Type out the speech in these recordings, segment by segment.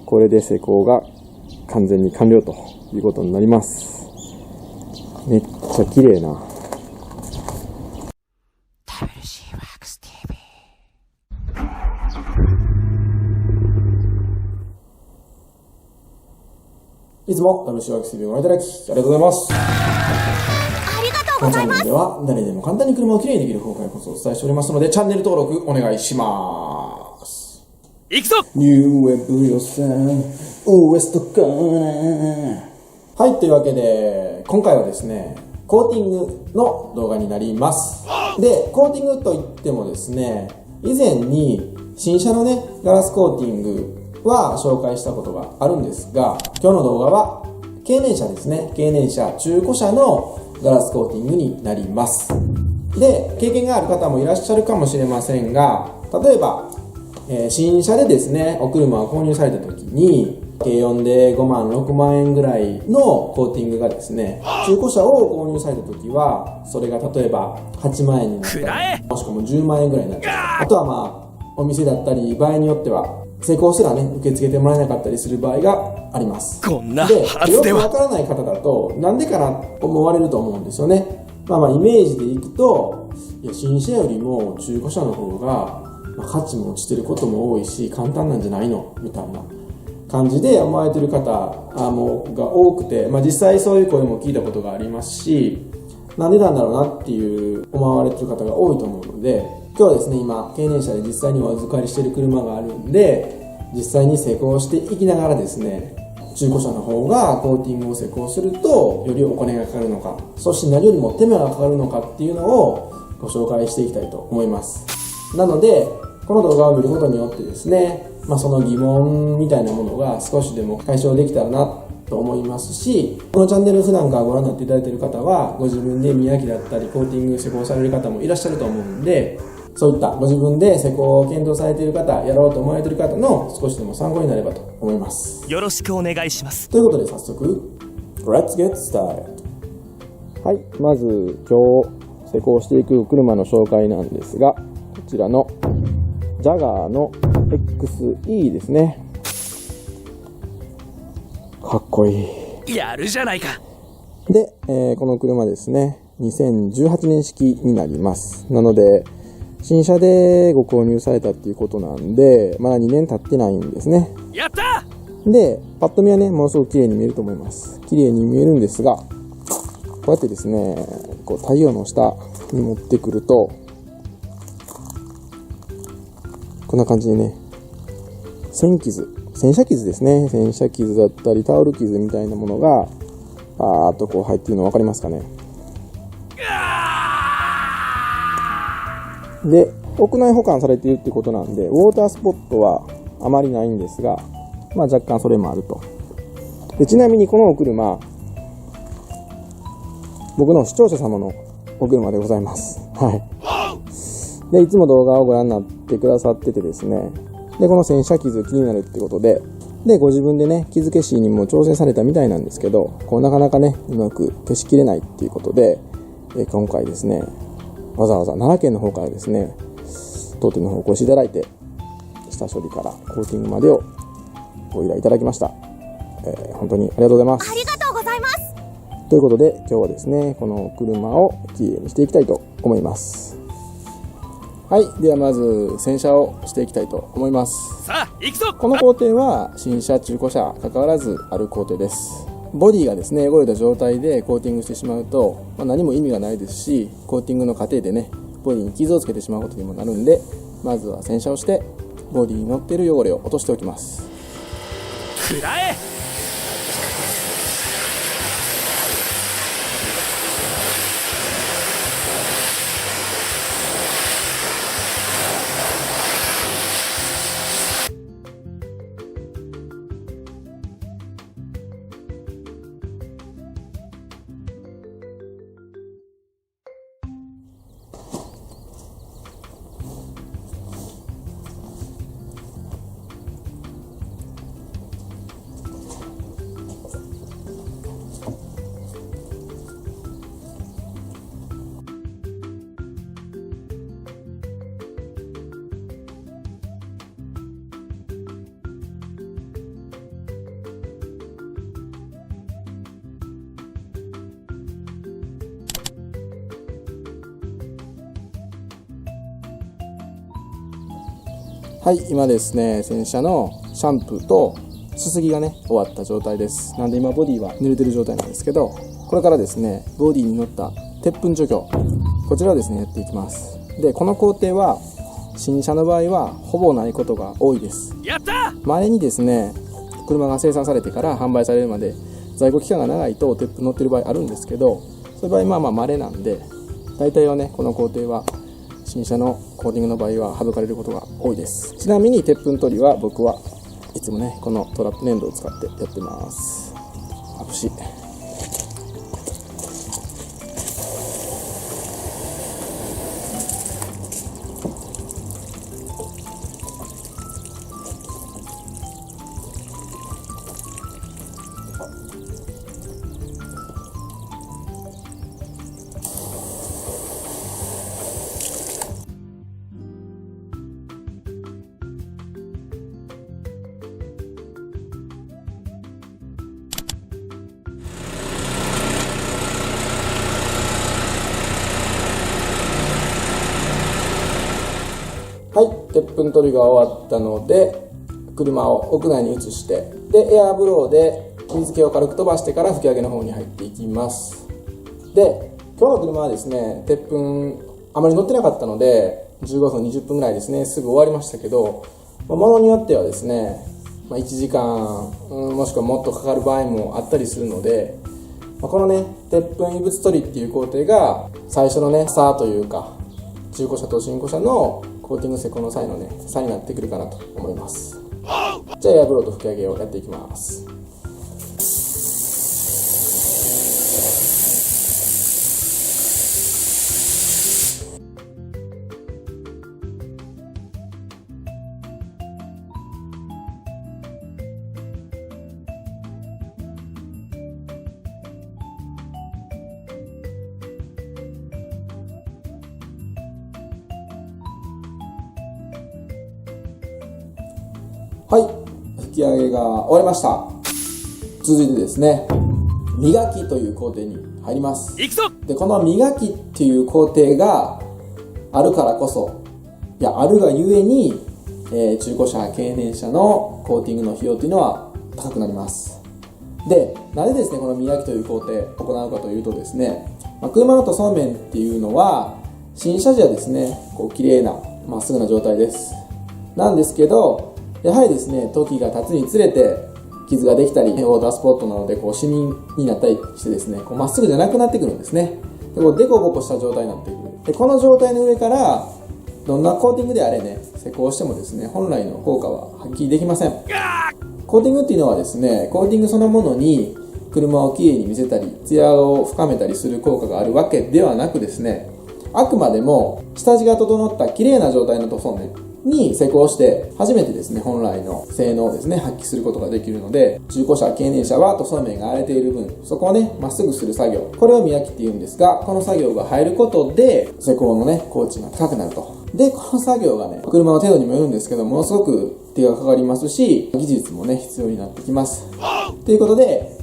これで施工が完全に完了ということになります。めっちゃ綺麗な。いつもWCワークス TV をご覧いただきありがとうございます。ありがとうございます。このチャンネルでは誰でも簡単に車をきれいにできる方法やコツをお伝えしておりますので、チャンネル登録お願いします。いくぞ New Web 予算ウエストかはい、というわけで今回はですね、コーティングの動画になります。で、コーティングといってもですね、以前に新車のねガラスコーティングは紹介したことがあるんですが、今日の動画は経年車ですね。経年車、中古車のガラスコーティングになります。で、経験がある方もいらっしゃるかもしれませんが、例えば、新車でですね、お車を購入された時に、軽音で5万、6万円ぐらいのコーティングがですね、中古車を購入された時は、それが例えば8万円になったり、もしくは10万円ぐらいになったり、あとはまあ、お店だったり、場合によっては、成功したらね、受け付けてもらえなかったりする場合があります。こんなはで、ずではよくわからない方だと、なんでかなと思われると思うんですよね。まあイメージでいくと、いや、新車よりも中古車の方が、価値も落ちてることも多いし、簡単なんじゃないのみたいな感じで思われてる方が多くて、実際そういう声も聞いたことがありますし、なんでなんだろうなっていう思われてる方が多いと思うので、今日はですね、今経年車で実際にお預かりしている車があるんで、実際に施工していきながらですね、中古車の方がコーティングを施工するとよりお金がかかるのか、そして何よりも手間がかかるのかっていうのをご紹介していきたいと思います。なのでこの動画を見ることによってですね、その疑問みたいなものが少しでも解消できたらなと思いますし、このチャンネル普段からご覧になっていただいている方はご自分で磨きだったりコーティング施工される方もいらっしゃると思うんで、そういったご自分で施工を検討されている方、やろうと思われている方の少しでも参考になればと思います。よろしくお願いします。ということで早速 Let's get started。 はい、まず今日施工していく車の紹介なんですが、こちらのジャガーの XE ですね。かっこいい。やるじゃないか。で、この車ですね、2018年式になります。なので新車でご購入されたっていうことなんで、まだ2年経ってないんですね。やった。で、パッと見はね、ものすごく綺麗に見えると思います。綺麗に見えるんですが、こうやってですね、こう太陽の下に持ってくると、こんな感じでね、洗車傷ですね。洗車傷だったり、タオル傷みたいなものが、バーっとこう入っているの分かりますかね。で、屋内保管されているってことなんで、ウォータースポットはあまりないんですが、若干それもあると。で、ちなみにこのお車、僕の視聴者様のお車でございます。はい。で、いつも動画をご覧になってくださっててですね、で、この洗車傷気になるってことで、ご自分でね、傷消しにも調整されたみたいなんですけど、なかなかね、うまく消しきれないっていうことで、今回ですね、わざわざ奈良県の方からですね、当店の方お越しいただいて、下処理からコーティングまでをご依頼いただきました。本当にありがとうございます。ありがとうございます。ということで、今日はですね、この車をきれいにしていきたいと思います。はい、ではまず洗車をしていきたいと思います。さあ行くぞ。この工程は新車中古車関わらずある工程です。ボディがですね、汚れた状態でコーティングしてしまうと、何も意味がないですし、コーティングの過程でね、ボディに傷をつけてしまうことにもなるんで、まずは洗車をしてボディに乗っている汚れを落としておきます。くらえ。はい、今ですね、洗車のシャンプーとすすぎがね、終わった状態です。なんで今ボディは濡れてる状態なんですけど、これからですね、ボディに乗った鉄粉除去、こちらをですね、やっていきます。で、この工程は、新車の場合はほぼないことが多いです。やった。前にですね、車が生産されてから販売されるまで在庫期間が長いと鉄粉乗ってる場合あるんですけど、そういう場合稀なんで、大体はね、この工程は新車のコーティングの場合は省かれることが多いです。ちなみに鉄粉取りは僕はいつもね、このトラップ粘土を使ってやってます。あ、不思議。はい、鉄粉取りが終わったので、車を屋内に移して、でエアブローで水気を軽く飛ばしてから吹き上げの方に入っていきます。で、今日の車はですね、鉄粉あまり乗ってなかったので15分20分ぐらいですね、すぐ終わりましたけど、ものによってはですね、1時間、もしくはもっとかかる場合もあったりするので、このね、鉄粉異物取りっていう工程が最初のね、差というか、中古車と新古車のコーティング施工の際のね、差になってくるかなと思います。じゃあエアブローと吹き上げをやっていきます。はい、吹き上げが終わりました。続いてですね、磨きという工程に入ります。行くぞ。で、この磨きっていう工程があるからこそ、あるがゆえに、中古車、経年車のコーティングの費用というのは高くなります。で、なぜですね、この磨きという工程を行うかというとですね、車の塗装面っていうのは、新車時はですね、綺麗な、まっすぐな状態です。なんですけど、やはりですね、時が経つにつれて傷ができたり、ウォータースポットなのでシミになったりしてですね、まっすぐじゃなくなってくるんですね。で、デコボコした状態になってくる。で、この状態の上からどんなコーティングであれね、施工してもですね、本来の効果は発揮できません。コーティングっていうのはですね、コーティングそのものに車をきれいに見せたり、ツヤを深めたりする効果があるわけではなくですね、あくまでも下地が整った綺麗な状態の塗装面に施工して初めてですね、本来の性能をですね、発揮することができるので、中古車、経年車は塗装面が荒れている分、そこをね、まっすぐする作業、これを磨きって言うんですが、この作業が入ることで施工のね、工賃が高くなると。で、この作業がね、車の程度にもよるんですけど、ものすごく手がかかりますし、技術もね、必要になってきます。ということで、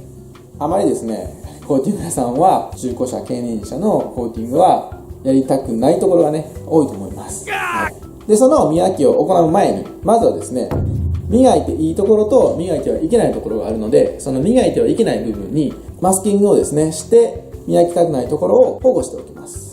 あまりですね、コーティング屋さんは中古車、経年車のコーティングはやりたくないところがね、多いと思います。はい、で、その磨きを行う前に、まずはですね、磨いていいところと磨いてはいけないところがあるので、その磨いてはいけない部分にマスキングをですね、して磨きたくないところを保護しておきます。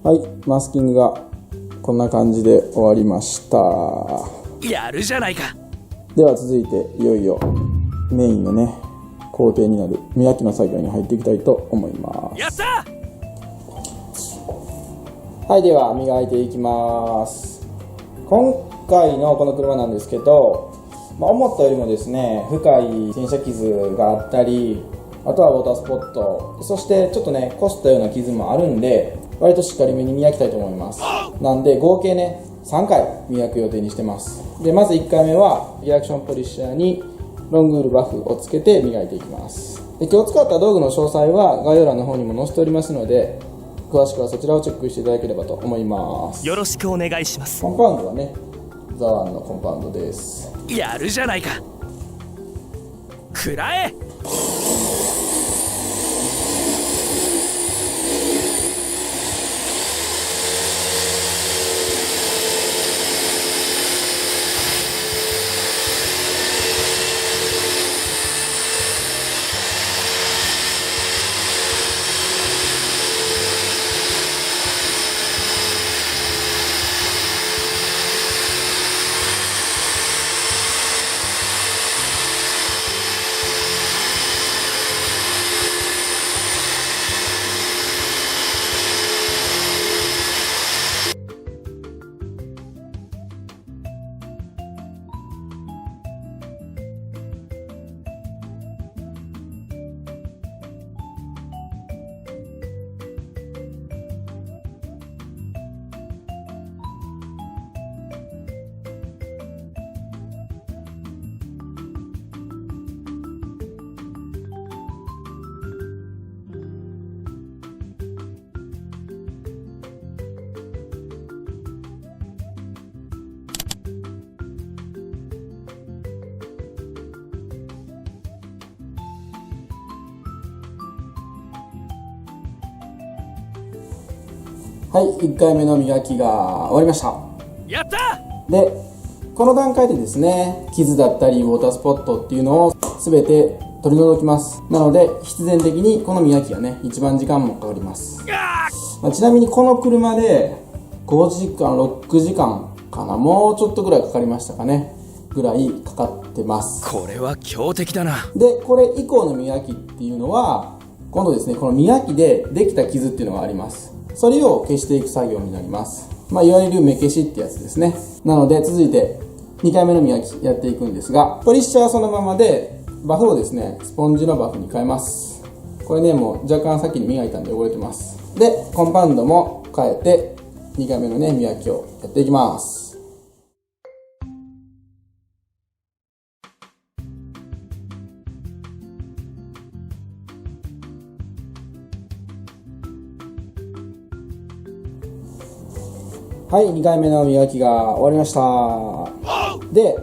はい、マスキングがこんな感じで終わりました。やるじゃないか。では続いていよいよメインのね、工程になる磨きの作業に入っていきたいと思います。やった。はい、では磨いていきます。今回のこの車なんですけど、思ったよりもですね、深い洗車傷があったり、あとはウォータースポット、そしてちょっとね、こすったような傷もあるんで、割としっかりめに磨きたいと思います。なんで合計ね3回磨く予定にしてます。でまず1回目はリアクションポリッシャーにロングウールバフをつけて磨いていきます。で今日使った道具の詳細は概要欄の方にも載せておりますので、詳しくはそちらをチェックしていただければと思います。よろしくお願いします。コンパウンドはねザワンのコンパウンドです。やるじゃないか。食らえ。はい、1回目の磨きが終わりました。やった。でこの段階でですね、傷だったりウォータースポットっていうのを全て取り除きます。なので必然的にこの磨きがね一番時間もかかります。ちなみにこの車で5時間6時間かな、もうちょっとぐらいかかりましたかね、ぐらいかかってます。これは強敵だな。でこれ以降の磨きっていうのは今度ですね、この磨きでできた傷っていうのがあります。それを消していく作業になります。いわゆる目消しってやつですね。なので続いて2回目の磨きやっていくんですが、ポリッシャーはそのままでバフをですねスポンジのバフに変えます。これねもう若干先に磨いたんで汚れてます。でコンパウンドも変えて2回目のね磨きをやっていきます。はい、2回目の磨きが終わりました。で、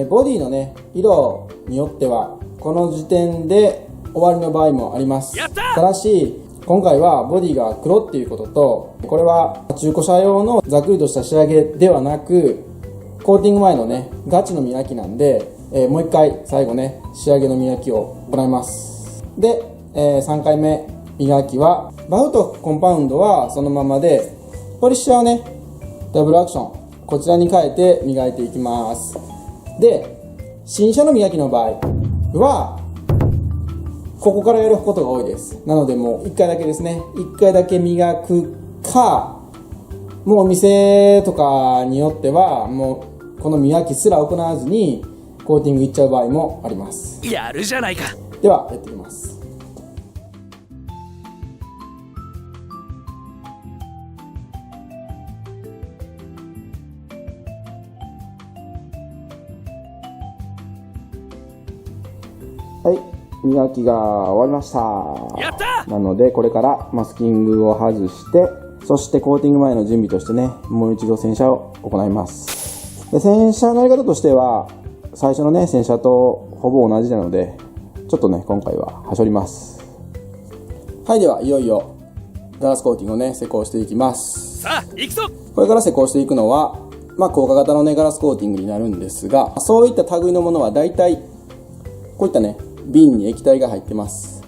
ボディのね色によってはこの時点で終わりの場合もあります。ただし今回はボディが黒っていうことと、これは中古車用のざっくりとした仕上げではなくコーティング前のねガチの磨きなんで、もう一回最後ね仕上げの磨きを行います。で、3回目磨きはバフとコンパウンドはそのままで、ポリッシャーをねダブルアクションこちらに変えて磨いていきます。で新車の磨きの場合はここからやることが多いです。なのでもう1回だけですね、1回だけ磨くか、もうお店とかによってはもうこの磨きすら行わずにコーティングいっちゃう場合もあります。やるじゃないか。ではやっていきます。はい、磨きが終わりました。やった。なのでこれからマスキングを外して、そしてコーティング前の準備としてねもう一度洗車を行います。で洗車のやり方としては最初のね洗車とほぼ同じなので、ちょっとね今回ははしょります。はい、ではいよいよガラスコーティングをね施工していきます。さあ行くぞ。これから施工していくのは硬化型のねガラスコーティングになるんですが、そういった類のものはだいたいこういったね瓶に液体が入ってます。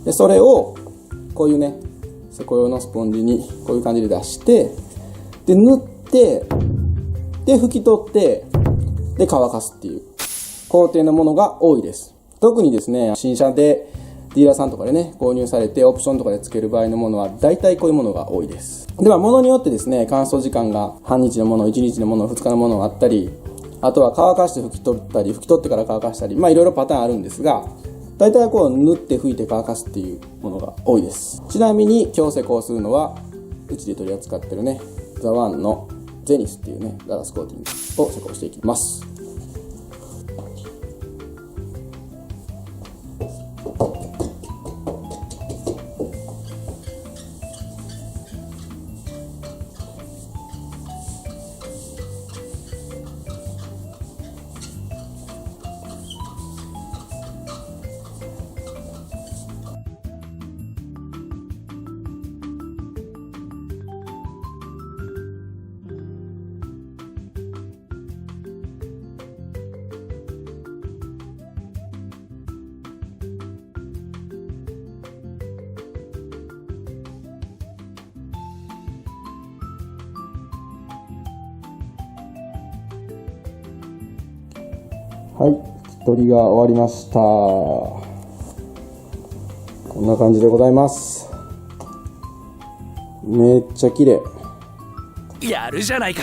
でそれをこういうね施工用のスポンジにこういう感じで出して、で塗って、で拭き取って、で乾かすっていう工程のものが多いです。特にですね新車でディーラーさんとかでね購入されてオプションとかで付ける場合のものは大体こういうものが多いです。では物によってですね乾燥時間が半日のもの、1日のもの、2日のものがあったり、あとは乾かして拭き取ったり、拭き取ってから乾かしたり、いろいろパターンあるんですが、大体こう塗って拭いて乾かすっていうものが多いです。ちなみに今日施工するのはうちで取り扱ってるねザワンのゼニスっていうねガラスコーティングを施工していきます。はい、拭き取りが終わりました。こんな感じでございます。めっちゃ綺麗。やるじゃないか。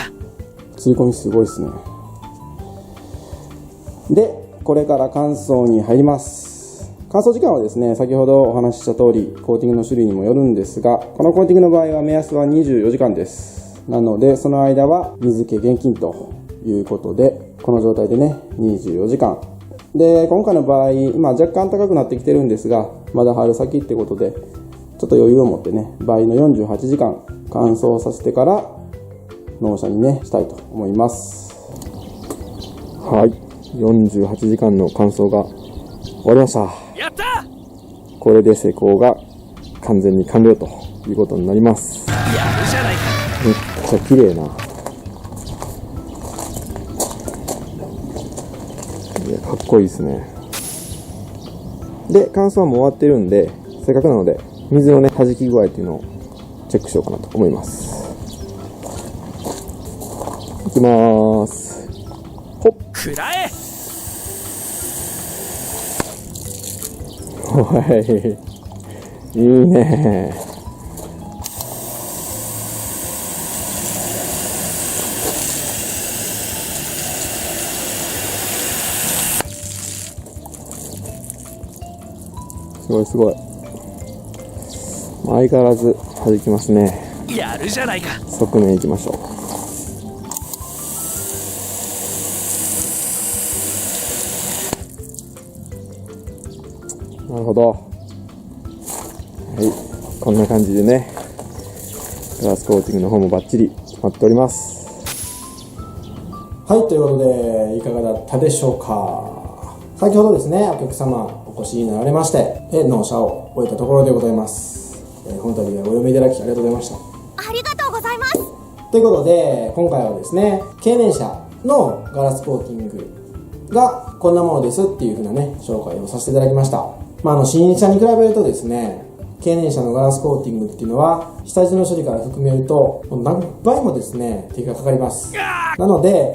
吸い込みすごいですね。で、これから乾燥に入ります。乾燥時間はですね、先ほどお話しした通りコーティングの種類にもよるんですが、このコーティングの場合は目安は24時間です。なのでその間は水気厳禁ということで、この状態でね24時間で、今回の場合今若干高くなってきてるんですが、まだ春先ってことでちょっと余裕を持ってね、倍の48時間乾燥させてから納車にねしたいと思います。はい、48時間の乾燥が終わりました。やった。これで施工が完全に完了ということになります。やるじゃないか。めっちゃ綺麗な、かっこいいですね。で、乾燥も終わってるんで、せっかくなので水のね弾き具合っていうのをチェックしようかなと思います。いきまーす。ほっ、くらえ。はい、いいね。すごいすごい。相変わらず弾きますね。やるじゃないか。側面いきましょう。なるほど。はい、こんな感じでねガラスコーティングの方もバッチリ決まっております。はい、ということでいかがだったでしょうか。先ほどですね、お客様お越しになられまして、納車を終えたところでございます。本度はご読みいただきありがとうございました。ありがとうございます。ということで今回はですね、経年車のガラスコーティングがこんなものですっていう風なね紹介をさせていただきました。新車に比べるとですね、経年車のガラスコーティングっていうのは下地の処理から含めると何倍もですね手がかかります。なので、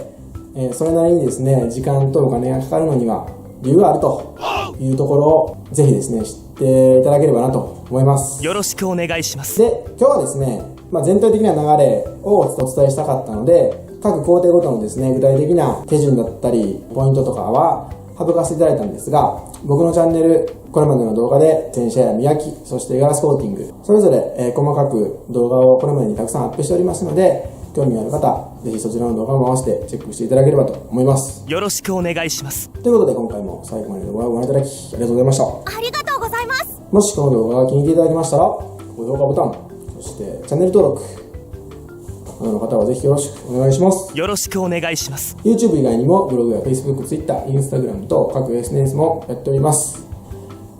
それなりにですね時間とお金がかかるのには理由があるというところをぜひですね知っていただければなと思います。よろしくお願いします。で、今日はですね、全体的な流れをお伝えしたかったので、各工程ごとのですね具体的な手順だったりポイントとかは省かせていただいたんですが、僕のチャンネルこれまでの動画で洗車や磨き、そしてガラスコーティングそれぞれ細かく動画をこれまでにたくさんアップしておりますので、興味ある方ぜひそちらの動画も合わせてチェックしていただければと思います。よろしくお願いします。ということで今回も最後まで動画をご覧いただきありがとうございました。ありがとうございます。もしこの動画が気に入っていただきましたら高評価ボタン、そしてチャンネル登録の方はぜひよろしくお願いします。よろしくお願いします。 YouTube 以外にもブログや Facebook、Twitter、Instagram と各 SNS もやっております。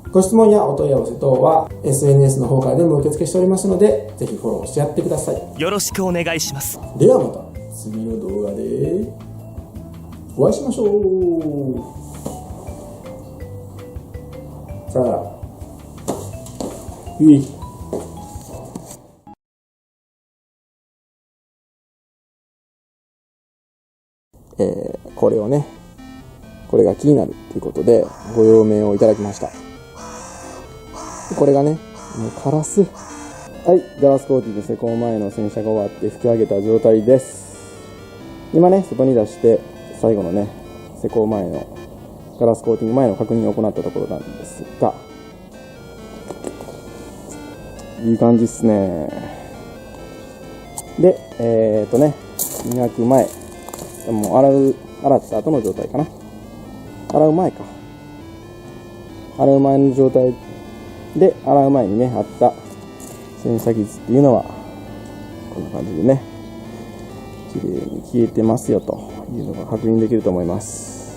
ご質問やお問い合わせ等は SNS の方からでも受付しておりますので、ぜひフォローしてやってください。よろしくお願いします。ではまた次の動画でお会いしましょう。さよなら。これをね、これが気になるということでご用命をいただきました。これがね、もうカラス。はい、ガラスコーティング施工前の洗車が終わって拭き上げた状態です。今ね、外に出して最後のね、施工前のガラスコーティング前の確認を行ったところなんですが、いい感じっすね。で、磨く前、もう洗った後の状態かな。洗う前の状態で、洗う前にね、あった洗車傷っていうのは、こんな感じでね、綺麗に消えてますよというのが確認できると思います。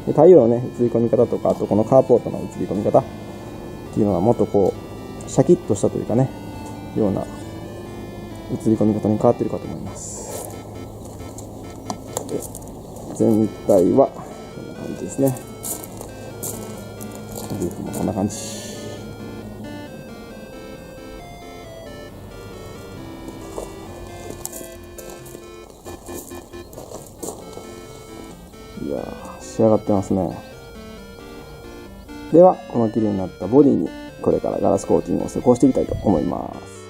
で、太陽のね、映り込み方とか、あとこのカーポートの映り込み方っていうのはもっとこう、シャキッとしたというかね、ような映り込み方に変わっているかと思います。で、全体はこんな感じですね。ループもこんな感じ。いやー、仕上がってますね。では、この綺麗になったボディにこれからガラスコーティングを施工していきたいと思います。